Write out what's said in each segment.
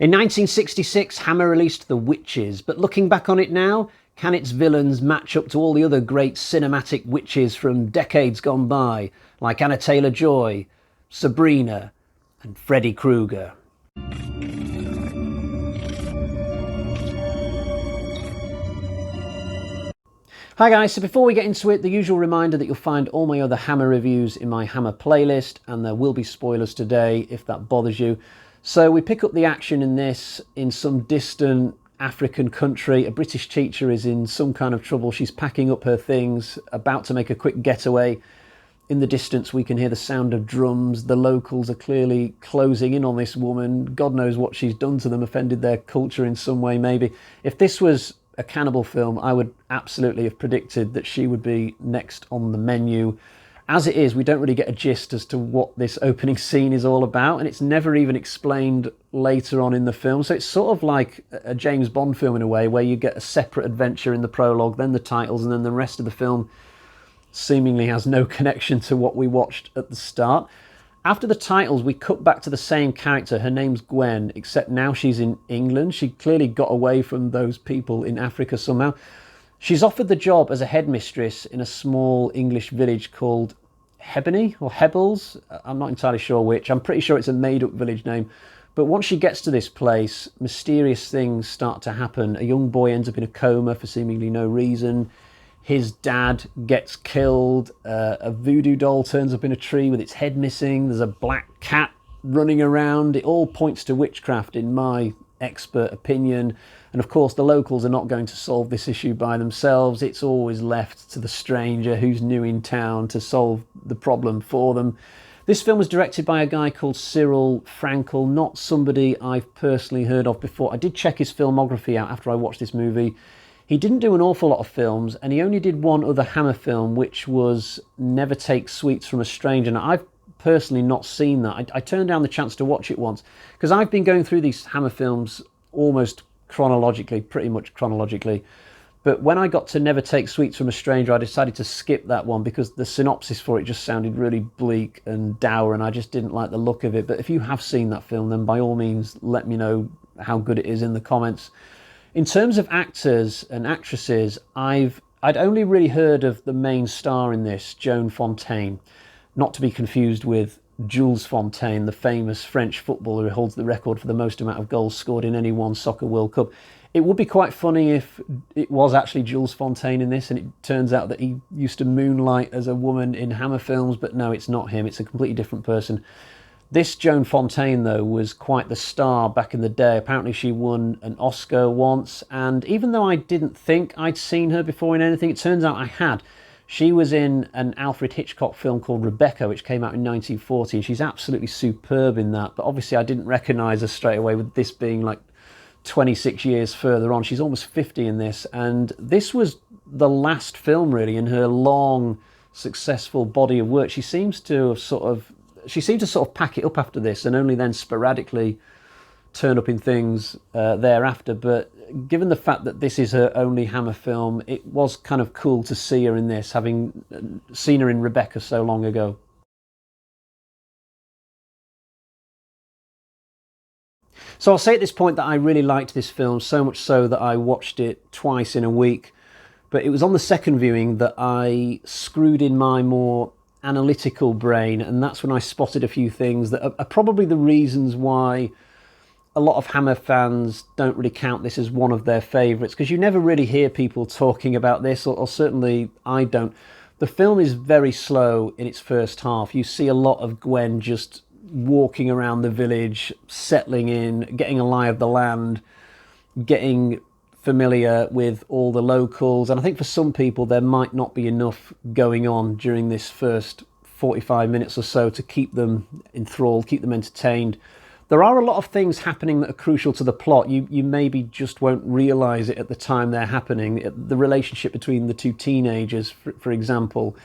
In 1966, Hammer released The Witches, but looking back on it now, can its villains match up to all the other great cinematic witches from decades gone by, like Anna Taylor-Joy, Sabrina, and Freddy Krueger? Hi guys, so before we get into it, the usual reminder that you'll find all my other Hammer reviews in my Hammer playlist, and there will be spoilers today if that bothers you. So we pick up the action in this in some distant African country. A British teacher is in some kind of trouble. She's packing up her things, about to make a quick getaway. In the distance we can hear the sound of drums. The locals are clearly closing in on this woman. God knows what she's done to them, offended their culture in some way maybe. If this was a cannibal film, I would absolutely have predicted that she would be next on the menu. As it is, we don't really get a gist as to what this opening scene is all about, and it's never even explained later on in the film. So it's sort of like a James Bond film in a way, where you get a separate adventure in the prologue, then the titles, and then the rest of the film seemingly has no connection to what we watched at the start. After the titles, we cut back to the same character. Her name's Gwen, except now she's in England. She clearly got away from those people in Africa somehow. She's offered the job as a headmistress in a small English village called Hebony or Hebbles. I'm not entirely sure which. I'm pretty sure it's a made-up village name. But once she gets to this place, mysterious things start to happen. A young boy ends up in a coma for seemingly no reason. His dad gets killed. A voodoo doll turns up in a tree with its head missing. There's a black cat running around. It all points to witchcraft in my expert opinion. And of course the locals are not going to solve this issue by themselves. It's always left to the stranger who's new in town to solve the problem for them. This film was directed by a guy called Cyril Franklin, not somebody I've personally heard of before. I did check his filmography out after I watched this movie. He didn't do an awful lot of films, and he only did one other Hammer film, which was Never Take Sweets from a Stranger. Now, I've personally not seen that. I turned down the chance to watch it once, because I've been going through these Hammer films almost chronologically, pretty much chronologically. But when I got to Never Take Sweets from a Stranger, I decided to skip that one because the synopsis for it just sounded really bleak and dour, and I just didn't like the look of it. But if you have seen that film, then by all means, let me know how good it is in the comments. In terms of actors and actresses, I'd only really heard of the main star in this, Joan Fontaine, not to be confused with Jules Fontaine, the famous French footballer who holds the record for the most amount of goals scored in any one soccer World Cup. It would be quite funny if it was actually Jules Fontaine in this and it turns out that he used to moonlight as a woman in Hammer films, but no, it's not him, it's a completely different person. This Joan Fontaine, though, was quite the star back in the day. Apparently she won an Oscar once, and even though I didn't think I'd seen her before in anything, it turns out I had. She was in an Alfred Hitchcock film called Rebecca, which came out in 1940, and she's absolutely superb in that. But obviously I didn't recognise her straight away, with this being like 26 years further on. She's almost 50 in this, and this was the last film really in her long, successful body of work. She seemed to sort of pack it up after this and only then sporadically turn up in things thereafter. But given the fact that this is her only Hammer film, it was kind of cool to see her in this, having seen her in Rebecca so long ago. So I'll say at this point that I really liked this film, so much so that I watched it twice in a week. But it was on the second viewing that I screwed in my more analytical brain, and that's when I spotted a few things that are probably the reasons why a lot of Hammer fans don't really count this as one of their favourites, because you never really hear people talking about this, or certainly I don't. The film is very slow in its first half. You see a lot of Gwen just walking around the village, settling in, getting a lie of the land, getting familiar with all the locals, and I think for some people there might not be enough going on during this first 45 minutes or so to keep them enthralled, keep them entertained. There are a lot of things happening that are crucial to the plot. You maybe just won't realise it at the time they're happening. The relationship between the two teenagers, for example.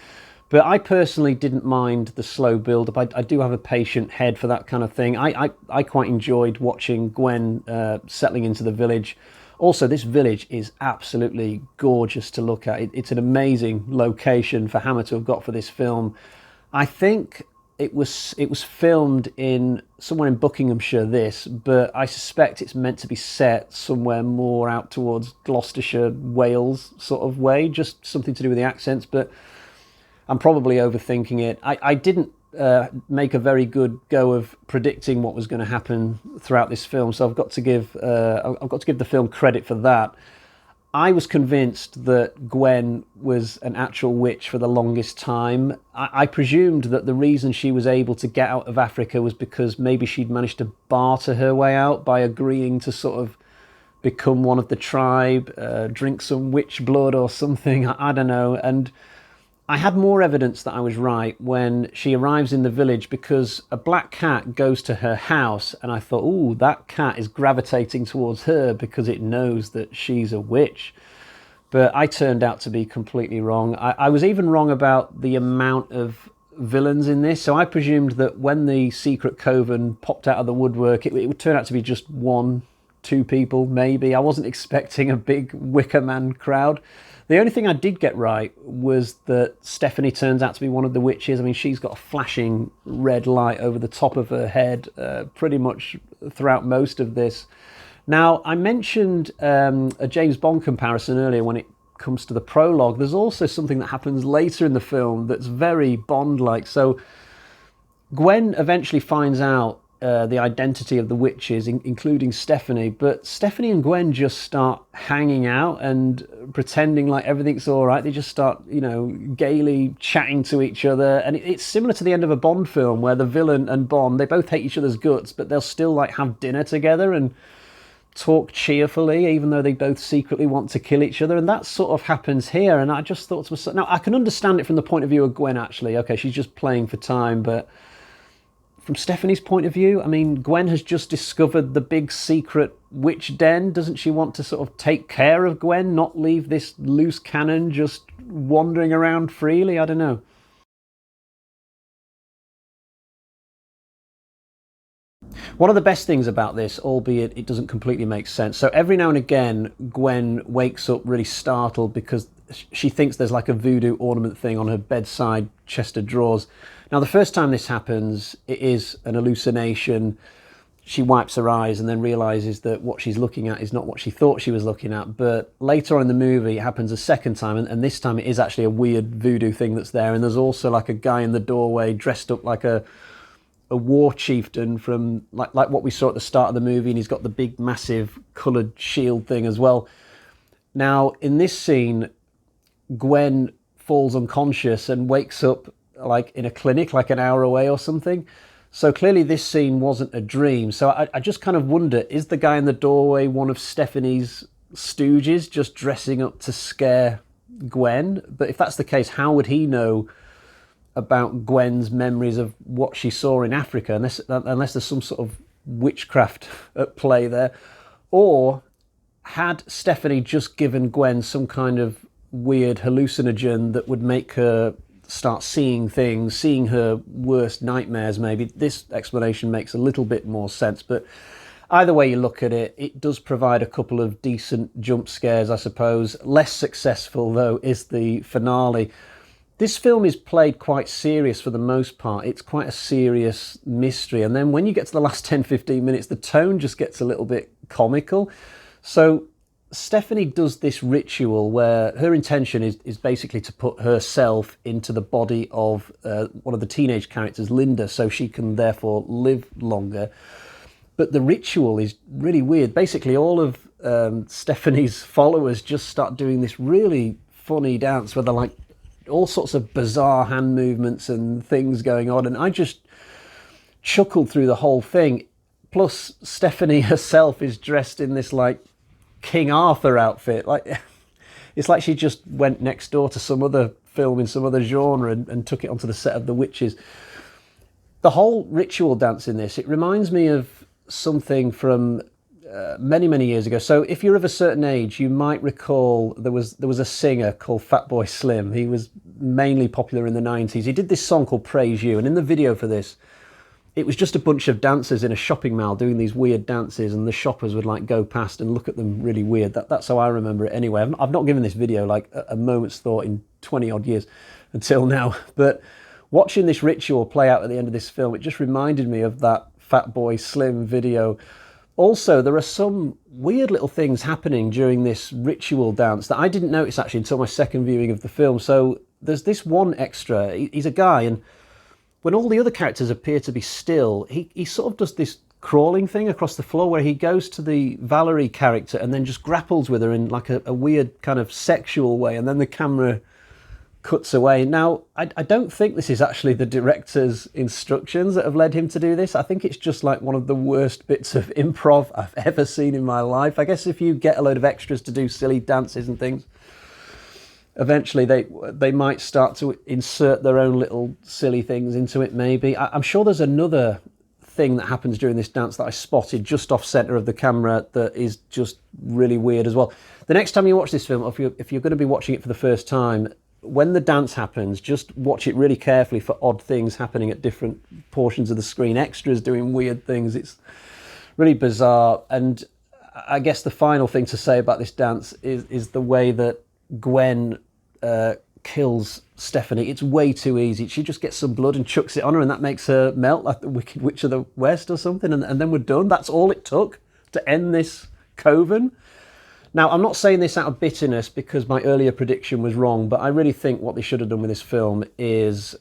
But I personally didn't mind the slow build-up. I do have a patient head for that kind of thing. I quite enjoyed watching Gwen settling into the village. Also, this village is absolutely gorgeous to look at. It's an amazing location for Hammer to have got for this film. I think it was filmed in somewhere in Buckinghamshire, but I suspect it's meant to be set somewhere more out towards Gloucestershire, Wales sort of way, just something to do with the accents, but I'm probably overthinking it. I didn't make a very good go of predicting what was going to happen throughout this film, so I've got to give the film credit for that. I was convinced that Gwen was an actual witch for the longest time. I presumed that the reason she was able to get out of Africa was because maybe she'd managed to barter her way out by agreeing to sort of become one of the tribe, drink some witch blood or something, I don't know. And I had more evidence that I was right when she arrives in the village, because a black cat goes to her house, and I thought, ooh, that cat is gravitating towards her because it knows that she's a witch. But I turned out to be completely wrong. I was even wrong about the amount of villains in this. So I presumed that when the secret coven popped out of the woodwork, it would turn out to be just 1-2 people, maybe. I wasn't expecting a big Wicker Man crowd. The only thing I did get right was that Stephanie turns out to be one of the witches. I mean, she's got a flashing red light over the top of her head pretty much throughout most of this. Now, I mentioned a James Bond comparison earlier when it comes to the prologue. There's also something that happens later in the film that's very Bond-like. So Gwen eventually finds out the identity of the witches, including Stephanie, but Stephanie and Gwen just start hanging out and pretending like everything's all right. They just start, gaily chatting to each other, and it's similar to the end of a Bond film where the villain and Bond, they both hate each other's guts, but they'll still like have dinner together and talk cheerfully, even though they both secretly want to kill each other. And that sort of happens here, and I just thought to myself, now I can understand it from the point of view of Gwen, actually. Okay, she's just playing for time, but from Stephanie's point of view, I mean, Gwen has just discovered the big secret witch den. Doesn't she want to sort of take care of Gwen, not leave this loose cannon just wandering around freely? I don't know. One of the best things about this, albeit it doesn't completely make sense, so every now and again Gwen wakes up really startled because she thinks there's like a voodoo ornament thing on her bedside chest of drawers. Now, the first time this happens, it is an hallucination. She wipes her eyes and then realizes that what she's looking at is not what she thought she was looking at. But later on in the movie, it happens a second time, and this time it is actually a weird voodoo thing that's there. And there's also like a guy in the doorway dressed up like a war chieftain from like what we saw at the start of the movie, and he's got the big massive coloured shield thing as well. Now, in this scene, Gwen falls unconscious and wakes up like in a clinic like an hour away or something. So clearly this scene wasn't a dream. So I just kind of wonder, is the guy in the doorway one of Stephanie's stooges just dressing up to scare Gwen? But if that's the case, how would he know about Gwen's memories of what she saw in Africa, unless there's some sort of witchcraft at play there? Or had Stephanie just given Gwen some kind of weird hallucinogen that would make her start seeing things, seeing her worst nightmares maybe? This explanation makes a little bit more sense, but either way you look at it, it does provide a couple of decent jump scares, I suppose. Less successful, though, is the finale. This film is played quite serious for the most part. It's quite a serious mystery, and then when you get to the last 10-15 minutes, the tone just gets a little bit comical. So Stephanie does this ritual where her intention is basically to put herself into the body of one of the teenage characters, Linda, so she can therefore live longer. But the ritual is really weird. Basically, all of Stephanie's followers just start doing this really funny dance where they're like all sorts of bizarre hand movements and things going on. And I just chuckled through the whole thing. Plus, Stephanie herself is dressed in this like King Arthur outfit. Like, it's like she just went next door to some other film in some other genre and took it onto the set of The Witches. The whole ritual dance in this, it reminds me of something from many years ago. So if you're of a certain age, you might recall there was a singer called Fatboy Slim. He was mainly popular in the 90s. He did this song called Praise You, and in the video for this, it was just a bunch of dancers in a shopping mall doing these weird dances, and the shoppers would like go past and look at them really weird. That's how I remember it anyway. I've not given this video like a moment's thought in 20 odd years until now. But watching this ritual play out at the end of this film, it just reminded me of that Fatboy Slim video. Also, there are some weird little things happening during this ritual dance that I didn't notice actually until my second viewing of the film. So there's this one extra, he's a guy, and when all the other characters appear to be still, he sort of does this crawling thing across the floor where he goes to the Valerie character and then just grapples with her in like a weird kind of sexual way, and then the camera cuts away. Now, I don't think this is actually the director's instructions that have led him to do this. I think it's just like one of the worst bits of improv I've ever seen in my life. I guess if you get a load of extras to do silly dances and things, eventually they might start to insert their own little silly things into it, maybe. I'm sure there's another thing that happens during this dance that I spotted just off center of the camera that is just really weird as well. The next time you watch this film, or if you're going to be watching it for the first time, when the dance happens, just watch it really carefully for odd things happening at different portions of the screen, extras doing weird things. It's really bizarre. And I guess the final thing to say about this dance is the way that Gwen kills Stephanie. It's way too easy. She just gets some blood and chucks it on her, and that makes her melt like the Wicked Witch of the West or something, and then we're done. That's all it took to end this coven. Now, I'm not saying this out of bitterness because my earlier prediction was wrong, but I really think what they should have done with this film is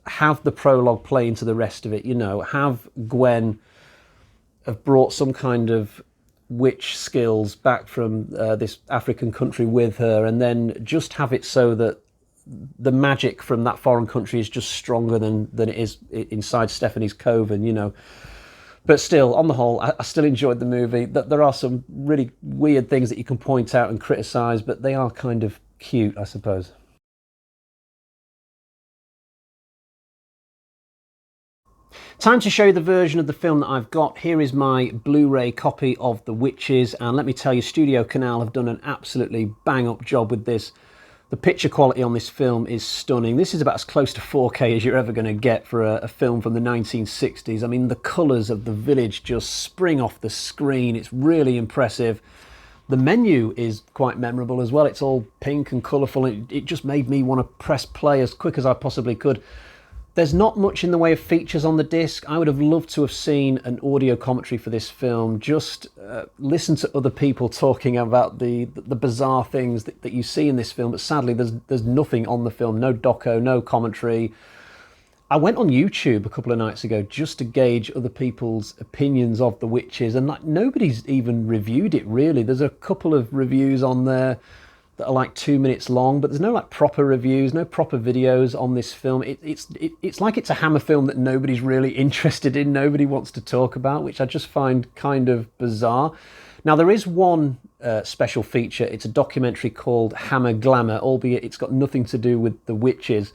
have the prologue play into the rest of it. You know, have Gwen have brought some kind of witch skills back from this African country with her, and then just have it so that the magic from that foreign country is just stronger than it is inside Stephanie's coven, you know. But still, on the whole, I still enjoyed the movie. There are some really weird things that you can point out and criticise, but they are kind of cute, I suppose. Time to show you the version of the film that I've got. Here is my Blu-ray copy of The Witches, and let me tell you, Studio Canal have done an absolutely bang-up job with this. The picture quality on this film is stunning. This is about as close to 4K as you're ever going to get for a film from the 1960s. I mean, the colours of the village just spring off the screen. It's really impressive. The menu is quite memorable as well. It's all pink and colourful. It just made me want to press play as quick as I possibly could. There's not much in the way of features on the disc. I would have loved to have seen an audio commentary for this film. Just listen to other people talking about the bizarre things that you see in this film. But sadly, there's nothing on the film. No doco, no commentary. I went on YouTube a couple of nights ago just to gauge other people's opinions of The Witches, and like nobody's even reviewed it really. There's a couple of reviews on there that are like 2 minutes long, but there's no like proper reviews, no proper videos on this film. It's like it's a Hammer film that nobody's really interested in, nobody wants to talk about, which I just find kind of bizarre. Now, there is one special feature. It's a documentary called Hammer Glamour, albeit it's got nothing to do with The Witches.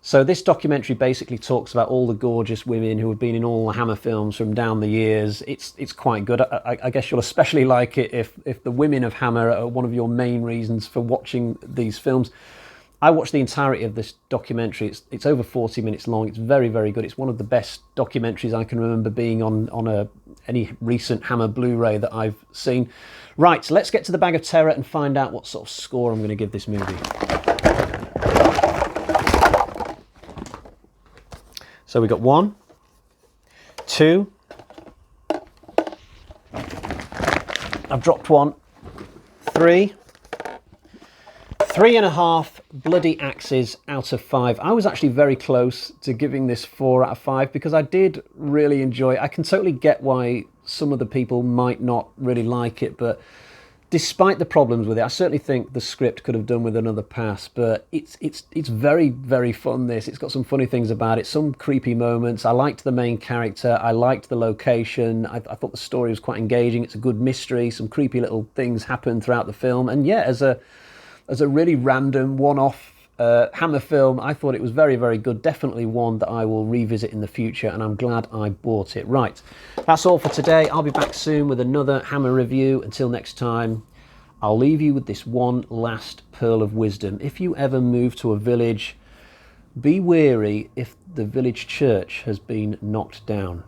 So this documentary basically talks about all the gorgeous women who have been in all the Hammer films from down the years. It's quite good. I guess you'll especially like it if the women of Hammer are one of your main reasons for watching these films. I watched the entirety of this documentary. It's over 40 minutes long. It's very, very good. It's one of the best documentaries I can remember being on any recent Hammer Blu-ray that I've seen. Right, so let's get to the bag of terror and find out what sort of score I'm going to give this movie. So we got 1, 2, I've dropped 1, 3, 3.5 bloody axes out of 5. I was actually very close to giving this 4 out of 5 because I did really enjoy it. I can totally get why some of the people might not really like it, but despite the problems with it, I certainly think the script could have done with another pass, but it's very, very fun, this. It's got some funny things about it, some creepy moments. I liked the main character. I liked the location. I thought the story was quite engaging. It's a good mystery. Some creepy little things happen throughout the film. And yeah, as a really random one-off Hammer film, I thought it was very, very good. Definitely one that I will revisit in the future, and I'm glad I bought it. Right, that's all for today. I'll be back soon with another Hammer review. Until next time, I'll leave you with this one last pearl of wisdom. If you ever move to a village, be wary if the village church has been knocked down.